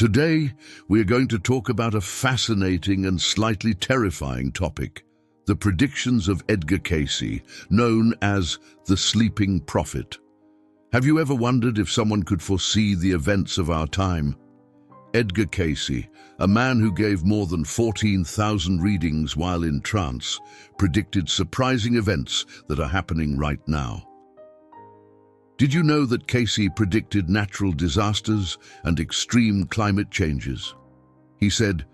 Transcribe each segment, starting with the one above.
Today, we are going to talk about a fascinating and slightly terrifying topic, the predictions of Edgar Cayce, known as the sleeping prophet. Have you ever wondered if someone could foresee the events of our time? Edgar Cayce, a man who gave more than 14,000 readings while in trance, predicted surprising events that are happening right now. Did you know that Cayce predicted natural disasters and extreme climate changes? He said,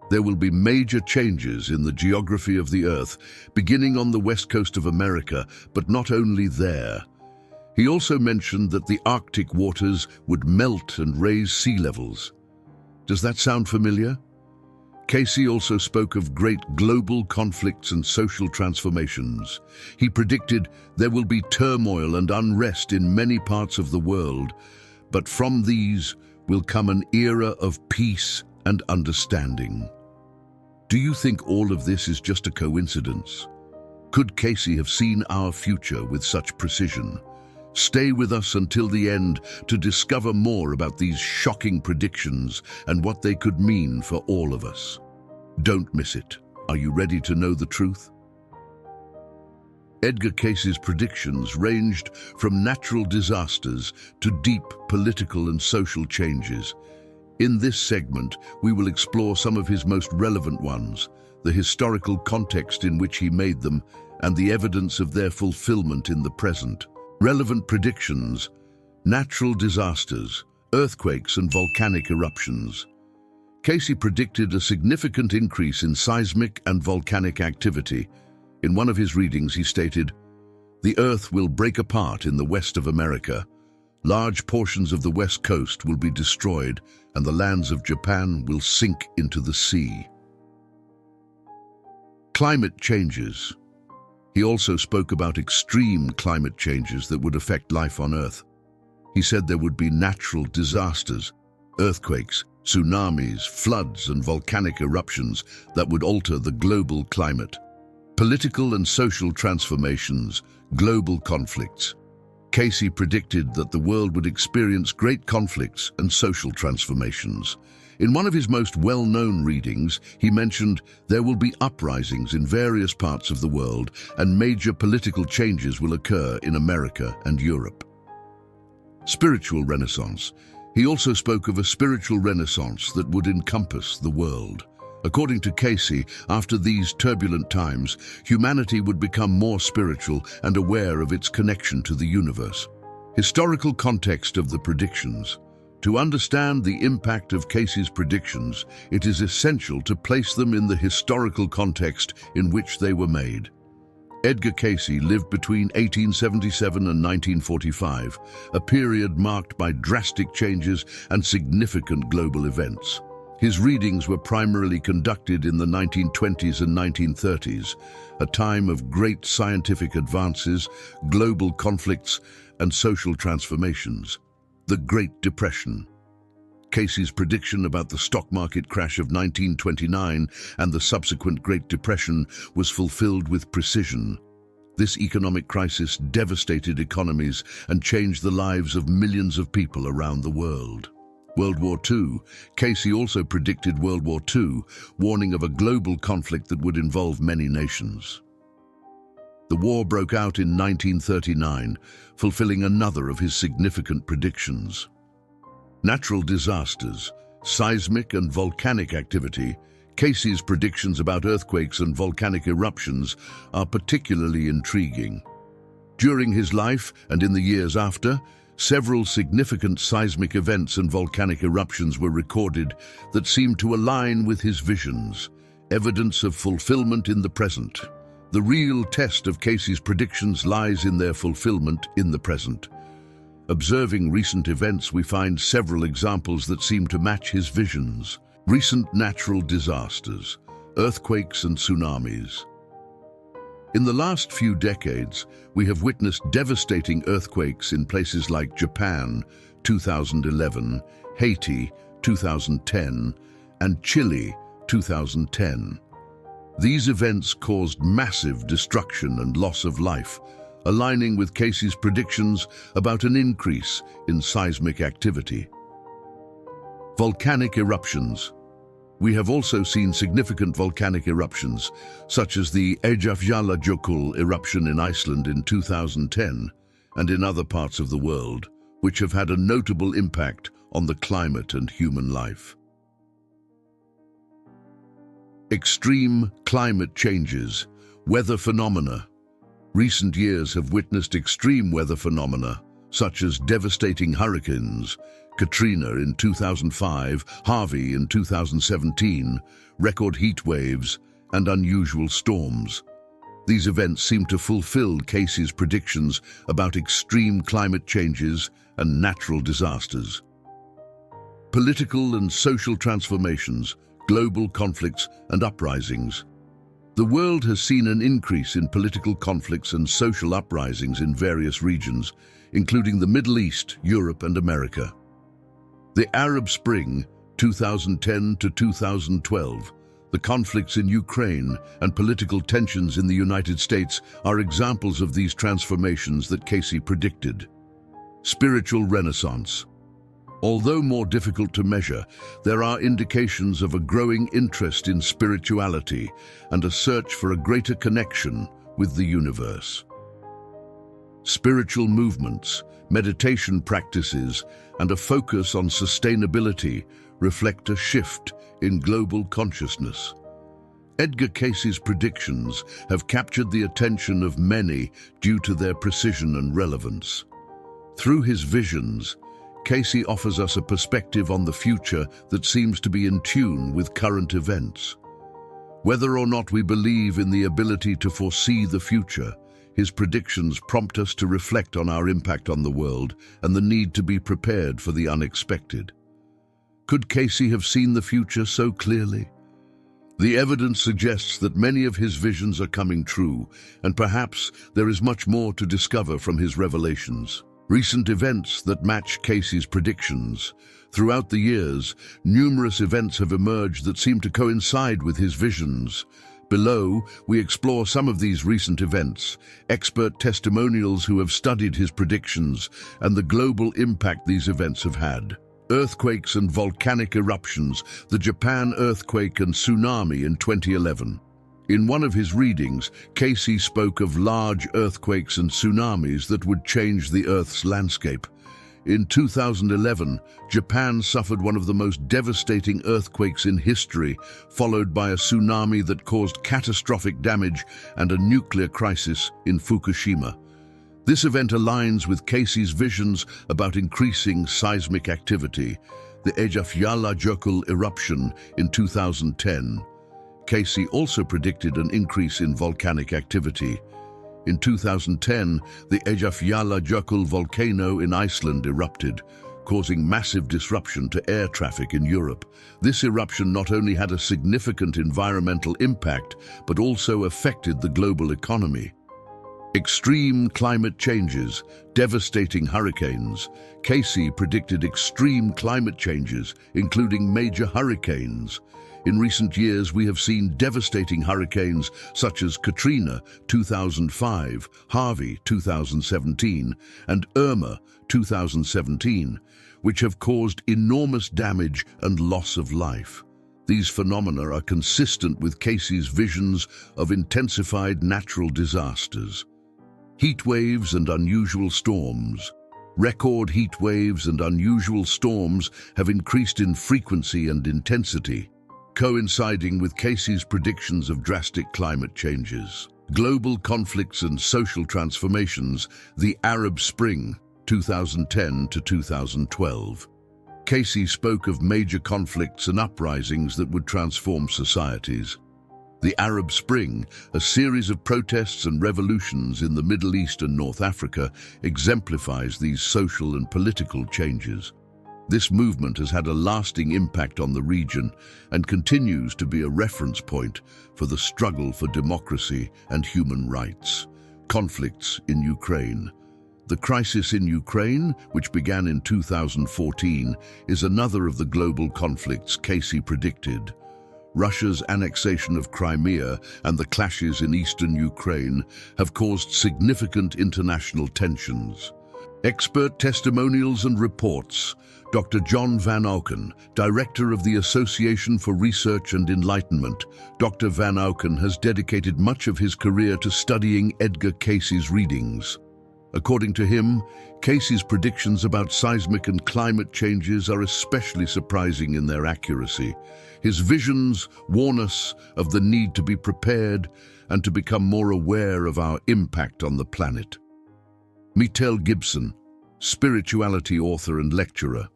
"There will be major changes in the geography of the Earth, beginning on the west coast of America, but not only there." He also mentioned that the Arctic waters would melt and raise sea levels. Does that sound familiar? Cayce also spoke of great global conflicts and social transformations. He predicted there will be turmoil and unrest in many parts of the world, but from these will come an era of peace and understanding. Do you think all of this is just a coincidence? Could Cayce have seen our future with such precision? Stay with us until the end to discover more about these shocking predictions and what they could mean for all of us. Don't miss it. Are you ready to know the truth? Edgar Cayce's predictions ranged from natural disasters to deep political and social changes. In this segment, we will explore some of his most relevant ones, the historical context in which he made them, and the evidence of their fulfillment in the present. Relevant predictions: natural disasters, earthquakes and volcanic eruptions. Cayce predicted a significant increase in seismic and volcanic activity. In one of his readings, he stated, "The Earth will break apart in the west of America. Large portions of the west coast will be destroyed, and the lands of Japan will sink into the sea." Climate changes. He also spoke about extreme climate changes that would affect life on Earth. He said there would be natural disasters, earthquakes, tsunamis, floods, and volcanic eruptions that would alter the global climate. Political and social transformations, global conflicts. Cayce predicted that the world would experience great conflicts and social transformations. In one of his most well-known readings, he mentioned there will be uprisings in various parts of the world and major political changes will occur in America and Europe. Spiritual renaissance. He also spoke of a spiritual renaissance that would encompass the world. According to Cayce, after these turbulent times, humanity would become more spiritual and aware of its connection to the universe. Historical context of the predictions. To understand the impact of Cayce's predictions, it is essential to place them in the historical context in which they were made. Edgar Cayce lived between 1877 and 1945, a period marked by drastic changes and significant global events. His readings were primarily conducted in the 1920s and 1930s, a time of great scientific advances, global conflicts, and social transformations. The Great Depression. Cayce's prediction about the stock market crash of 1929 and the subsequent Great Depression was fulfilled with precision. This economic crisis devastated economies and changed the lives of millions of people around the world. World War II. Cayce also predicted World War II, warning of a global conflict that would involve many nations. The war broke out in 1939, fulfilling another of his significant predictions. Natural disasters, seismic and volcanic activity. Cayce's predictions about earthquakes and volcanic eruptions are particularly intriguing. During his life and in the years after, several significant seismic events and volcanic eruptions were recorded that seemed to align with his visions, evidence of fulfillment in the present. The real test of Cayce's predictions lies in their fulfillment in the present. Observing recent events, we find several examples that seem to match his visions. Recent natural disasters, earthquakes and tsunamis. In the last few decades, we have witnessed devastating earthquakes in places like Japan, 2011, Haiti, 2010, and Chile, 2010. These events caused massive destruction and loss of life, aligning with Cayce's predictions about an increase in seismic activity. Volcanic eruptions. We have also seen significant volcanic eruptions, such as the Eyjafjallajökull eruption in Iceland in 2010 and in other parts of the world, which have had a notable impact on the climate and human life. Extreme climate changes, weather phenomena. Recent years have witnessed extreme weather phenomena, such as devastating hurricanes, Katrina in 2005, Harvey in 2017, record heat waves, and unusual storms. These events seem to fulfill Cayce's predictions about extreme climate changes and natural disasters. Political and social transformations, global conflicts and uprisings. The world has seen an increase in political conflicts and social uprisings in various regions, including the Middle East, Europe, and America. The Arab Spring, 2010 to 2012, the conflicts in Ukraine and political tensions in the United States are examples of these transformations that Cayce predicted. Spiritual Renaissance. Although more difficult to measure, there are indications of a growing interest in spirituality and a search for a greater connection with the universe. Spiritual movements, meditation practices, and a focus on sustainability reflect a shift in global consciousness. Edgar Cayce's predictions have captured the attention of many due to their precision and relevance. Through his visions, Cayce offers us a perspective on the future that seems to be in tune with current events. Whether or not we believe in the ability to foresee the future, his predictions prompt us to reflect on our impact on the world and the need to be prepared for the unexpected. Could Cayce have seen the future so clearly? The evidence suggests that many of his visions are coming true, and perhaps there is much more to discover from his revelations. Recent events that match Cayce's predictions. Throughout the years, numerous events have emerged that seem to coincide with his visions. Below, we explore some of these recent events, expert testimonials who have studied his predictions, and the global impact these events have had. Earthquakes and volcanic eruptions, the Japan earthquake and tsunami in 2011. In one of his readings, Cayce spoke of large earthquakes and tsunamis that would change the Earth's landscape. In 2011, Japan suffered one of the most devastating earthquakes in history, followed by a tsunami that caused catastrophic damage and a nuclear crisis in Fukushima. This event aligns with Cayce's visions about increasing seismic activity. The Eyjafjallajökull eruption in 2010. Cayce also predicted an increase in volcanic activity. In 2010, the Eyjafjallajökull volcano in Iceland erupted, causing massive disruption to air traffic in Europe. This eruption not only had a significant environmental impact, but also affected the global economy. Extreme climate changes, devastating hurricanes. Cayce predicted extreme climate changes, including major hurricanes. In recent years, we have seen devastating hurricanes such as Katrina 2005, Harvey 2017, and Irma 2017, which have caused enormous damage and loss of life. These phenomena are consistent with Cayce's visions of intensified natural disasters. Heat waves and unusual storms. Record heat waves and unusual storms have increased in frequency and intensity, coinciding with Cayce's predictions of drastic climate changes. Global conflicts and social transformations, the Arab Spring, 2010 to 2012. Cayce spoke of major conflicts and uprisings that would transform societies. The Arab Spring, a series of protests and revolutions in the Middle East and North Africa, exemplifies these social and political changes. This movement has had a lasting impact on the region and continues to be a reference point for the struggle for democracy and human rights. Conflicts in Ukraine. The crisis in Ukraine, which began in 2014, is another of the global conflicts Cayce predicted. Russia's annexation of Crimea and the clashes in eastern Ukraine have caused significant international tensions. Expert testimonials and reports. Dr. John Van Auken, Director of the Association for Research and Enlightenment. Dr. Van Auken has dedicated much of his career to studying Edgar Cayce's readings. According to him, Cayce's predictions about seismic and climate changes are especially surprising in their accuracy. His visions warn us of the need to be prepared and to become more aware of our impact on the planet. Meitel Gibson, spirituality author and lecturer.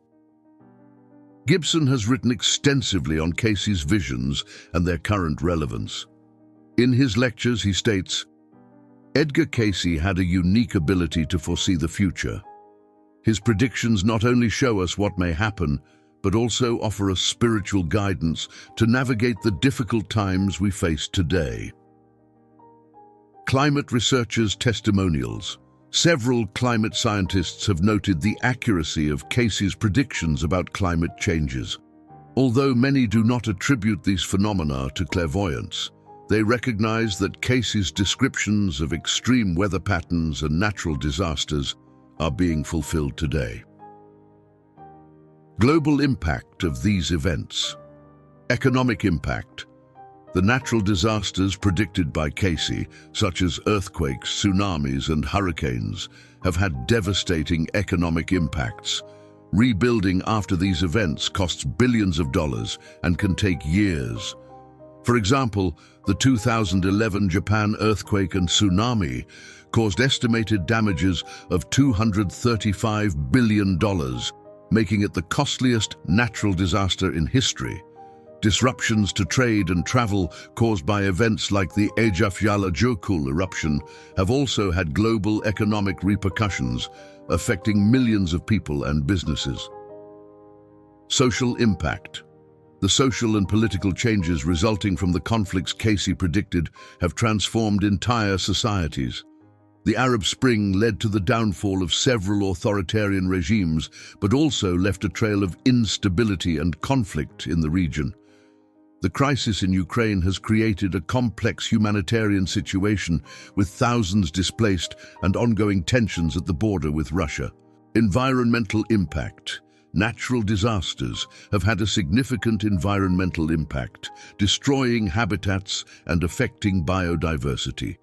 Gibson has written extensively on Cayce's visions and their current relevance. In his lectures, he states, Edgar Cayce had a unique ability to foresee the future. His predictions not only show us what may happen, but also offer us spiritual guidance to navigate the difficult times we face today. Climate researchers' testimonials. Several climate scientists have noted the accuracy of Cayce's predictions about climate changes. Although many do not attribute these phenomena to clairvoyance, they recognize that Cayce's descriptions of extreme weather patterns and natural disasters are being fulfilled today. Global impact of these events. Economic impact. The natural disasters predicted by Cayce, such as earthquakes, tsunamis, and hurricanes, have had devastating economic impacts. Rebuilding after these events costs billions of dollars and can take years. For example, the 2011 Japan earthquake and tsunami caused estimated damages of $235 billion, making it the costliest natural disaster in history. Disruptions to trade and travel caused by events like the Eyjafjallajökull eruption have also had global economic repercussions, affecting millions of people and businesses. Social impact. The social and political changes resulting from the conflicts Cayce predicted have transformed entire societies. The Arab Spring led to the downfall of several authoritarian regimes, but also left a trail of instability and conflict in the region. The crisis in Ukraine has created a complex humanitarian situation with thousands displaced and ongoing tensions at the border with Russia. Environmental impact. Natural disasters have had a significant environmental impact, destroying habitats and affecting biodiversity.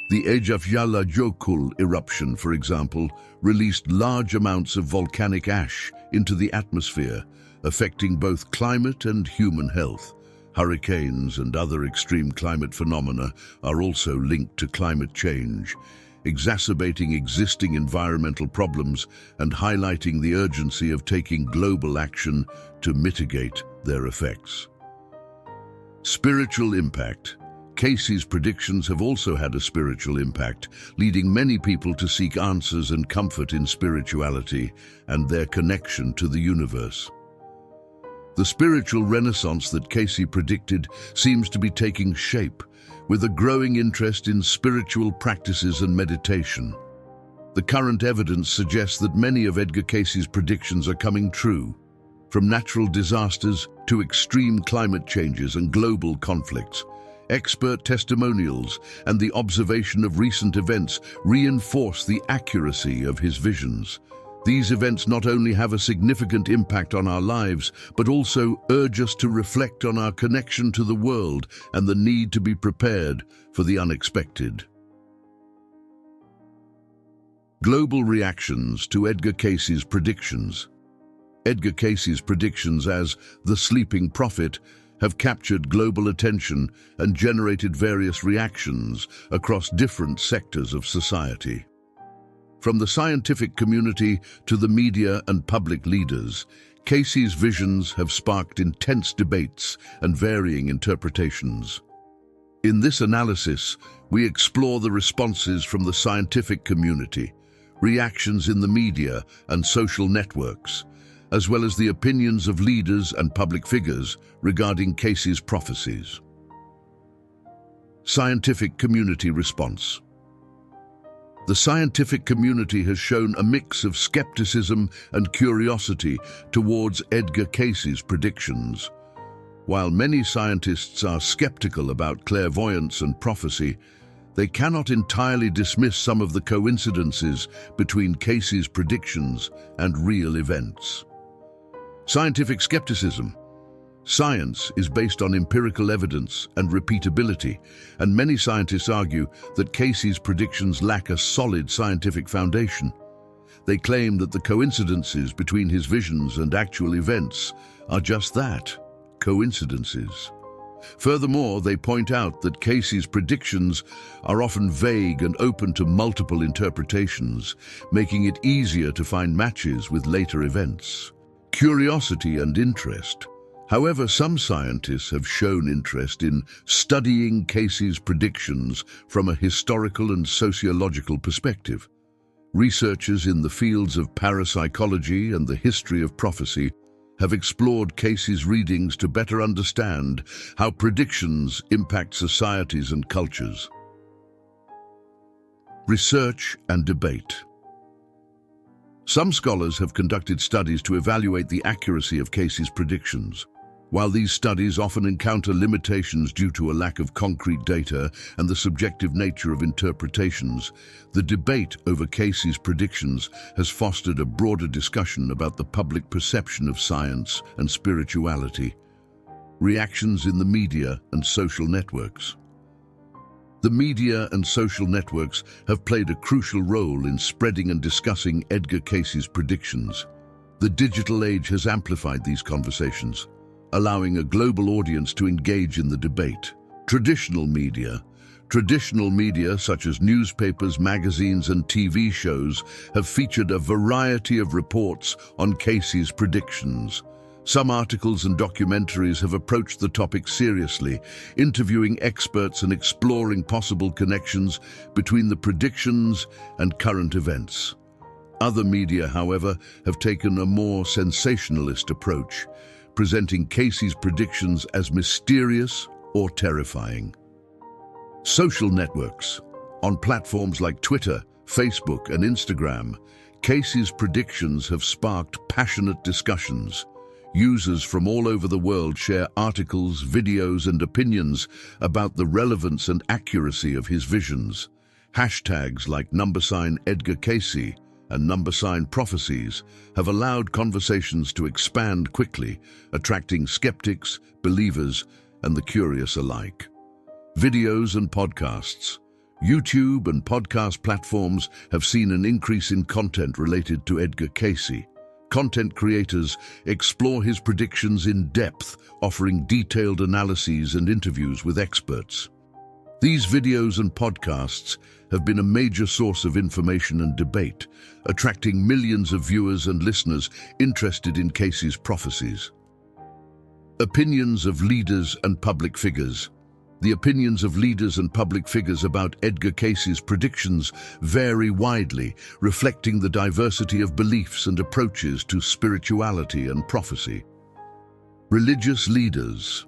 The Eyjafjallajökull eruption, for example, released large amounts of volcanic ash into the atmosphere, affecting both climate and human health. Hurricanes and other extreme climate phenomena are also linked to climate change, exacerbating existing environmental problems and highlighting the urgency of taking global action to mitigate their effects. Spiritual impact. Cayce's predictions have also had a spiritual impact, leading many people to seek answers and comfort in spirituality and their connection to the universe. The spiritual renaissance that Cayce predicted seems to be taking shape, with a growing interest in spiritual practices and meditation. The current evidence suggests that many of Edgar Cayce's predictions are coming true, from natural disasters to extreme climate changes and global conflicts. Expert testimonials and the observation of recent events reinforce the accuracy of his visions. These events not only have a significant impact on our lives, but also urge us to reflect on our connection to the world and the need to be prepared for the unexpected. Global reactions to Edgar Cayce's predictions. Edgar Cayce's predictions as the sleeping prophet have captured global attention and generated various reactions across different sectors of society. From the scientific community to the media and public leaders, Cayce's visions have sparked intense debates and varying interpretations. In this analysis, we explore the responses from the scientific community, reactions in the media and social networks, as well as the opinions of leaders and public figures regarding Cayce's prophecies. Scientific community response. The scientific community has shown a mix of skepticism and curiosity towards Edgar Cayce's predictions. While many scientists are skeptical about clairvoyance and prophecy, they cannot entirely dismiss some of the coincidences between Cayce's predictions and real events. Scientific skepticism. Science is based on empirical evidence and repeatability, and many scientists argue that Cayce's predictions lack a solid scientific foundation. They claim that the coincidences between his visions and actual events are just that, coincidences. Furthermore, they point out that Cayce's predictions are often vague and open to multiple interpretations, making it easier to find matches with later events. Curiosity and interest. However, some scientists have shown interest in studying Cayce's predictions from a historical and sociological perspective. Researchers in the fields of parapsychology and the history of prophecy have explored Cayce's readings to better understand how predictions impact societies and cultures. Research and debate. Some scholars have conducted studies to evaluate the accuracy of Cayce's predictions. While these studies often encounter limitations due to a lack of concrete data and the subjective nature of interpretations, the debate over Cayce's predictions has fostered a broader discussion about the public perception of science and spirituality. Reactions in the media and social networks. The media and social networks have played a crucial role in spreading and discussing Edgar Cayce's predictions. The digital age has amplified these conversations, allowing a global audience to engage in the debate. Traditional media such as newspapers, magazines, and TV shows have featured a variety of reports on Cayce's predictions. Some articles and documentaries have approached the topic seriously, interviewing experts and exploring possible connections between the predictions and current events. Other media, however, have taken a more sensationalist approach, presenting Cayce's predictions as mysterious or terrifying. Social networks. On platforms like Twitter, Facebook, and Instagram, Cayce's predictions have sparked passionate discussions. Users from all over the world share articles, videos, and opinions about the relevance and accuracy of his visions. Hashtags like #Edgar Cayce and #PROPHECIES have allowed conversations to expand quickly, attracting skeptics, believers, and the curious alike. Videos and podcasts. YouTube and podcast platforms have seen an increase in content related to Edgar Cayce. Content creators explore his predictions in depth, offering detailed analyses and interviews with experts. These videos and podcasts have been a major source of information and debate, attracting millions of viewers and listeners interested in Cayce's prophecies. Opinions of leaders and public figures. The opinions of leaders and public figures about Edgar Cayce's predictions vary widely, reflecting the diversity of beliefs and approaches to spirituality and prophecy. Religious leaders.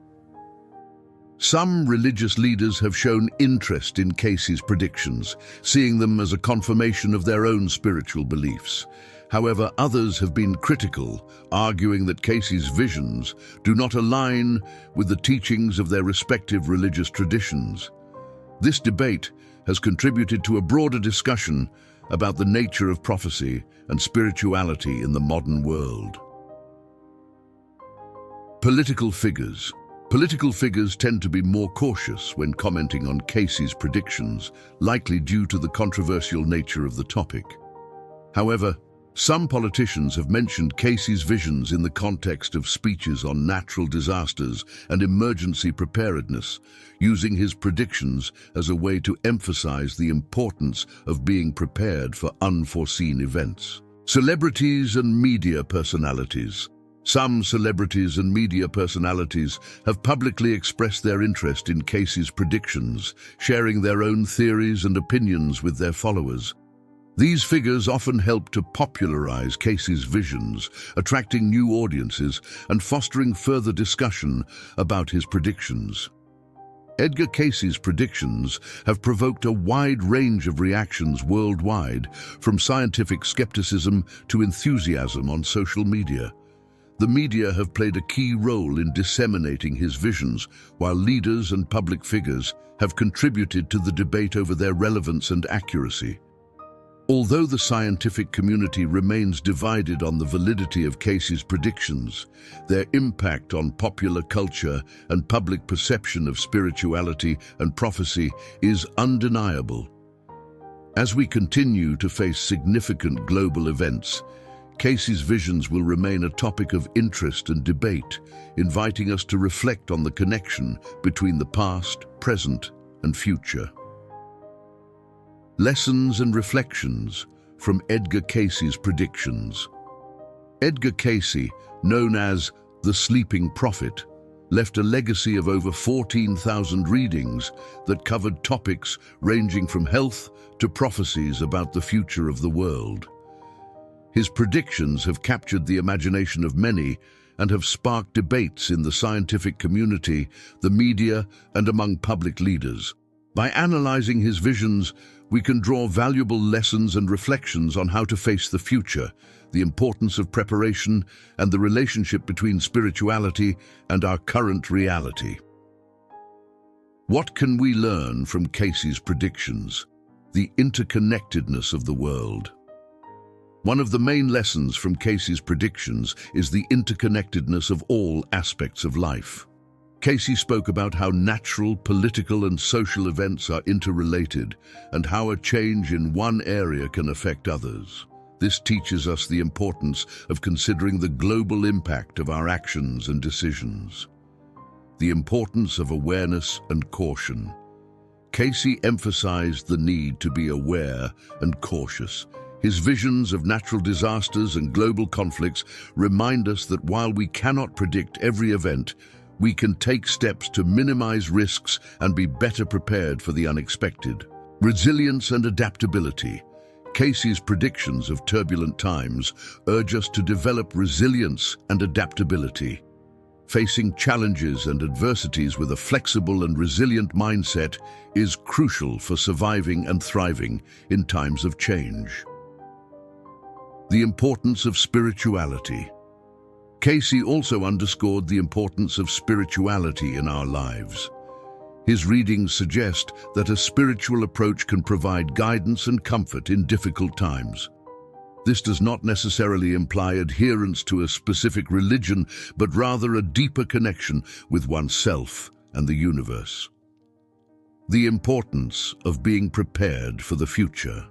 Some religious leaders have shown interest in Cayce's predictions, seeing them as a confirmation of their own spiritual beliefs. However, others have been critical, arguing that Cayce's visions do not align with the teachings of their respective religious traditions. This debate has contributed to a broader discussion about the nature of prophecy and spirituality in the modern world. Political figures. Political figures tend to be more cautious when commenting on Cayce's predictions, likely due to the controversial nature of the topic. However, some politicians have mentioned Cayce's visions in the context of speeches on natural disasters and emergency preparedness, using his predictions as a way to emphasize the importance of being prepared for unforeseen events. Celebrities and media personalities. Some celebrities and media personalities have publicly expressed their interest in Cayce's predictions, sharing their own theories and opinions with their followers. These figures often help to popularize Cayce's visions, attracting new audiences and fostering further discussion about his predictions. Edgar Cayce's predictions have provoked a wide range of reactions worldwide, from scientific skepticism to enthusiasm on social media. The media have played a key role in disseminating his visions, while leaders and public figures have contributed to the debate over their relevance and accuracy. Although the scientific community remains divided on the validity of Cayce's predictions, their impact on popular culture and public perception of spirituality and prophecy is undeniable. As we continue to face significant global events, Cayce's visions will remain a topic of interest and debate, inviting us to reflect on the connection between the past, present, and future. Lessons and reflections from Edgar Cayce's predictions. Edgar Cayce, known as the Sleeping Prophet, left a legacy of over 14,000 readings that covered topics ranging from health to prophecies about the future of the world. His predictions have captured the imagination of many and have sparked debates in the scientific community, the media, and among public leaders. By analyzing his visions, we can draw valuable lessons and reflections on how to face the future, the importance of preparation, and the relationship between spirituality and our current reality. What can we learn from Cayce's predictions? The interconnectedness of the world. One of the main lessons from Cayce's predictions is the interconnectedness of all aspects of life. Cayce spoke about how natural, political, and social events are interrelated, and how a change in one area can affect others. This teaches us the importance of considering the global impact of our actions and decisions. The importance of awareness and caution. Cayce emphasized the need to be aware and cautious. His visions of natural disasters and global conflicts remind us that while we cannot predict every event, we can take steps to minimize risks and be better prepared for the unexpected. Resilience and adaptability. Cayce's predictions of turbulent times urge us to develop resilience and adaptability. Facing challenges and adversities with a flexible and resilient mindset is crucial for surviving and thriving in times of change. The importance of spirituality. Cayce also underscored the importance of spirituality in our lives. His readings suggest that a spiritual approach can provide guidance and comfort in difficult times. This does not necessarily imply adherence to a specific religion, but rather a deeper connection with oneself and the universe. The importance of being prepared for the future.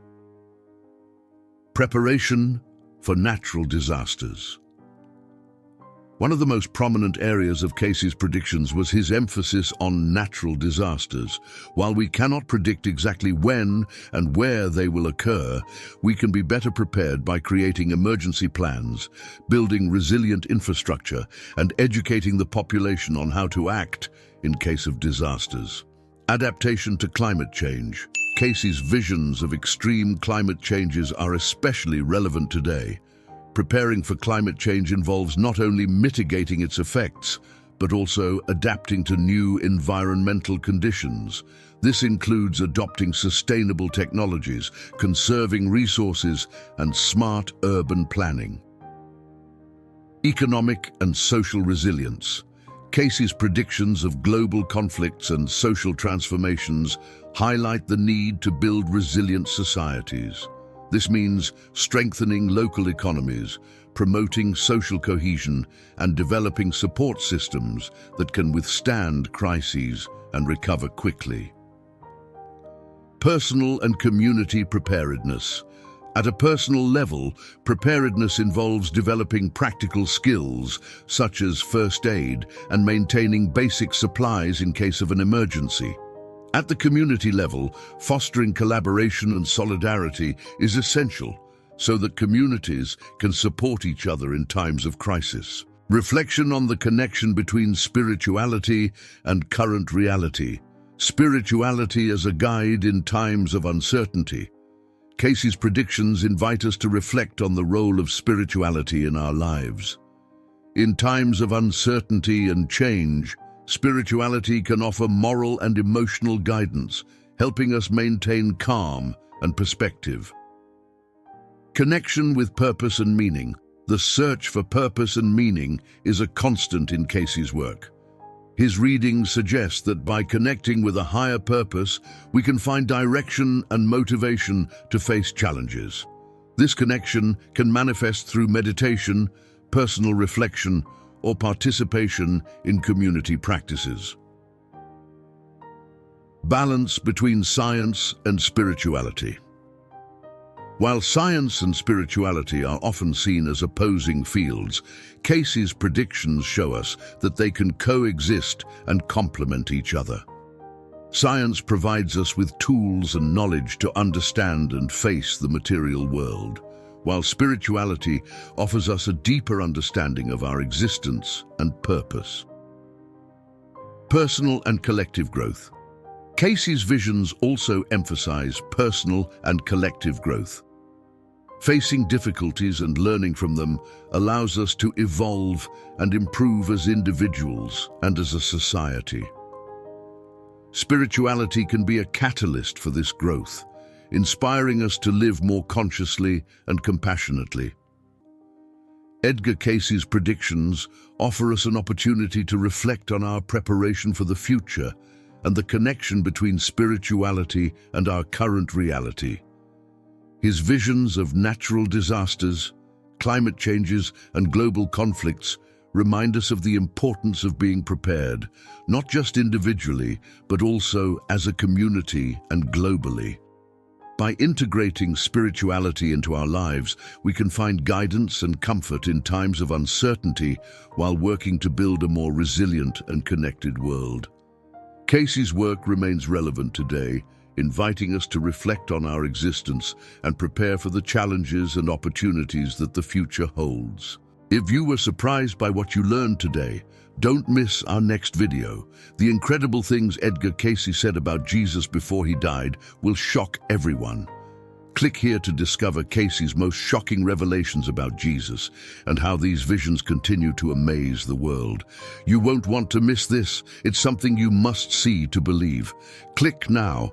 Preparation for natural disasters. One of the most prominent areas of Cayce's predictions was his emphasis on natural disasters. While we cannot predict exactly when and where they will occur, we can be better prepared by creating emergency plans, building resilient infrastructure, and educating the population on how to act in case of disasters. Adaptation to climate change. Cayce's visions of extreme climate changes are especially relevant today. Preparing for climate change involves not only mitigating its effects, but also adapting to new environmental conditions. This includes adopting sustainable technologies, conserving resources, and smart urban planning. Economic and social resilience. Cayce's predictions of global conflicts and social transformations highlight the need to build resilient societies. This means strengthening local economies, promoting social cohesion, and developing support systems that can withstand crises and recover quickly. Personal and community preparedness. At a personal level, preparedness involves developing practical skills such as first aid and maintaining basic supplies in case of an emergency. At the community level, fostering collaboration and solidarity is essential so that communities can support each other in times of crisis. Reflection on the connection between spirituality and current reality. Spirituality as a guide in times of uncertainty. Cayce's predictions invite us to reflect on the role of spirituality in our lives. In times of uncertainty and change, spirituality can offer moral and emotional guidance, helping us maintain calm and perspective. Connection with purpose and meaning. The The search for purpose and meaning is a constant in Cayce's work. His readings suggest that by connecting with a higher purpose, we can find direction and motivation to face challenges. This connection can manifest through meditation, personal reflection, or participation in community practices. Balance between science and spirituality. While science and spirituality are often seen as opposing fields, Cayce's predictions show us that they can coexist and complement each other. Science provides us with tools and knowledge to understand and face the material world, while spirituality offers us a deeper understanding of our existence and purpose. Personal and collective growth. Cayce's visions also emphasize personal and collective growth. Facing difficulties and learning from them allows us to evolve and improve as individuals and as a society. Spirituality can be a catalyst for this growth, inspiring us to live more consciously and compassionately. Edgar Cayce's predictions offer us an opportunity to reflect on our preparation for the future and the connection between spirituality and our current reality. His visions of natural disasters, climate changes, and global conflicts remind us of the importance of being prepared, not just individually, but also as a community and globally. By integrating spirituality into our lives, we can find guidance and comfort in times of uncertainty while working to build a more resilient and connected world. Cayce's work remains relevant today, inviting us to reflect on our existence and prepare for the challenges and opportunities that the future holds. If you were surprised by what you learned today, don't miss our next video. The incredible things Edgar Cayce said about Jesus before he died will shock everyone. Click here to discover Cayce's most shocking revelations about Jesus and how these visions continue to amaze the world. You won't want to miss this. It's something you must see to believe. Click now